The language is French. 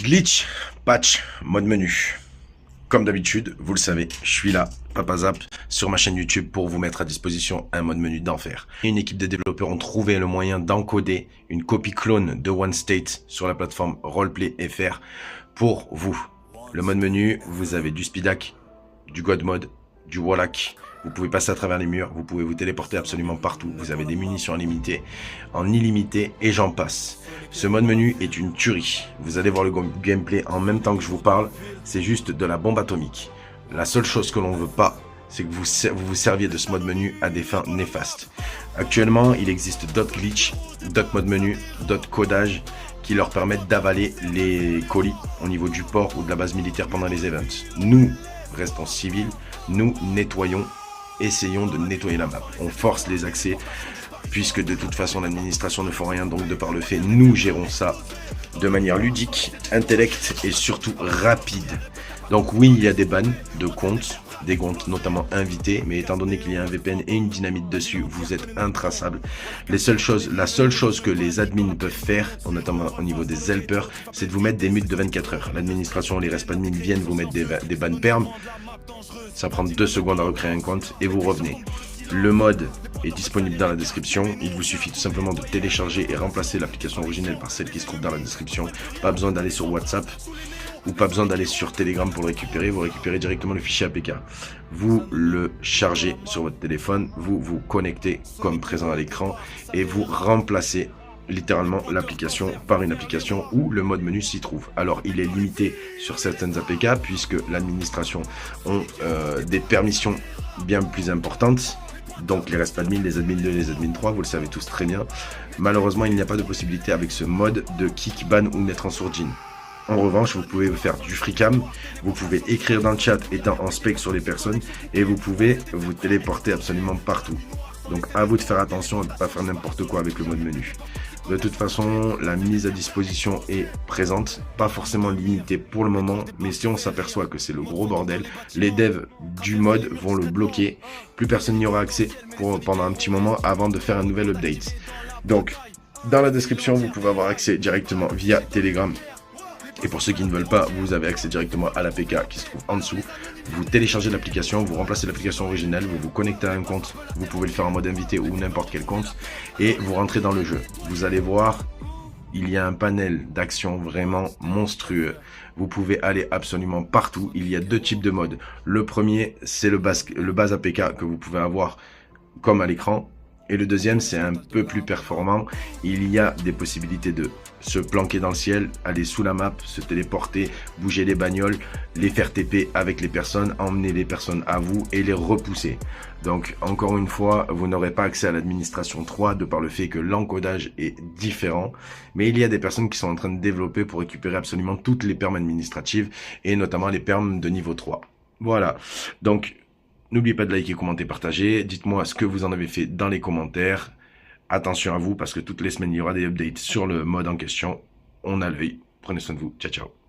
Glitch, patch, mode menu. Comme d'habitude, vous le savez, je suis là, Papa Zap, sur ma chaîne YouTube pour vous mettre à disposition un mode menu d'enfer. Une équipe de développeurs ont trouvé le moyen d'encoder une copie clone de OneState sur la plateforme Roleplay FR pour vous. Le mode menu, vous avez du Speedac, du God Mode, du Warlock. Vous pouvez passer à travers les murs, vous pouvez vous téléporter absolument partout. Vous avez des munitions en illimité et j'en passe. Ce mode menu est une tuerie. Vous allez voir le gameplay en même temps que je vous parle. C'est juste de la bombe atomique. La seule chose que l'on veut pas, c'est que vous vous serviez de ce mode menu à des fins néfastes. Actuellement, il existe d'autres glitches, d'autres modes menu, d'autres codages qui leur permettent d'avaler les colis au niveau du port ou de la base militaire pendant les events. Nous, restons civils, nous nettoyons, essayons de nettoyer la map. On force les accès, puisque de toute façon l'administration ne fait rien, donc de par le fait, nous gérons ça de manière ludique, intellect et surtout rapide. Donc oui, il y a des bans de comptes, des comptes notamment invités, mais étant donné qu'il y a un VPN et une dynamite dessus, vous êtes intraçable. La seule chose que les admins peuvent faire, notamment au niveau des helpers, c'est de vous mettre des mutes de 24 heures. L'administration, les respadmins viennent vous mettre des bans perm. Ça prend 2 secondes à recréer un compte et vous revenez. Le mode est disponible dans la description. Il vous suffit tout simplement de télécharger et remplacer l'application originelle par celle qui se trouve dans la description. Pas besoin d'aller sur WhatsApp ou pas besoin d'aller sur Telegram pour le récupérer. Vous récupérez directement le fichier APK. Vous le chargez sur votre téléphone. Vous vous connectez comme présent à l'écran et vous remplacez littéralement l'application par une application où le mode menu s'y trouve. Alors il est limité sur certaines APK puisque l'administration ont des permissions bien plus importantes. Donc les respadmins, les admins 2, les admins 3, vous le savez tous très bien. Malheureusement, il n'y a pas de possibilité avec ce mode de kick, ban ou mettre en sourdine. En revanche, vous pouvez faire du free cam, vous pouvez écrire dans le chat étant en spec sur les personnes et vous pouvez vous téléporter absolument partout. Donc à vous de faire attention à ne pas faire n'importe quoi avec le mode menu. De toute façon, la mise à disposition est présente, pas forcément limitée pour le moment, mais si on s'aperçoit que c'est le gros bordel, les devs du mode vont le bloquer. Plus personne n'y aura accès pendant un petit moment avant de faire un nouvel update. Donc, dans la description, vous pouvez avoir accès directement via Telegram. Et pour ceux qui ne veulent pas, vous avez accès directement à l'APK qui se trouve en dessous. Vous téléchargez l'application, vous remplacez l'application originale, vous vous connectez à un compte. Vous pouvez le faire en mode invité ou n'importe quel compte. Et vous rentrez dans le jeu. Vous allez voir, il y a un panel d'actions vraiment monstrueux. Vous pouvez aller absolument partout. Il y a 2 types de modes. Le premier, c'est le base APK que vous pouvez avoir comme à l'écran. Et le deuxième, c'est un peu plus performant. Il y a des possibilités de se planquer dans le ciel, aller sous la map, se téléporter, bouger les bagnoles, les faire TP avec les personnes, emmener les personnes à vous et les repousser. Donc, encore une fois, vous n'aurez pas accès à l'administration 3 de par le fait que l'encodage est différent. Mais il y a des personnes qui sont en train de développer pour récupérer absolument toutes les perms administratives et notamment les perms de niveau 3. Voilà. Donc, n'oubliez pas de liker, commenter, partager. Dites-moi ce que vous en avez fait dans les commentaires. Attention à vous parce que toutes les semaines, il y aura des updates sur le mode en question. On a l'œil. Prenez soin de vous. Ciao, ciao.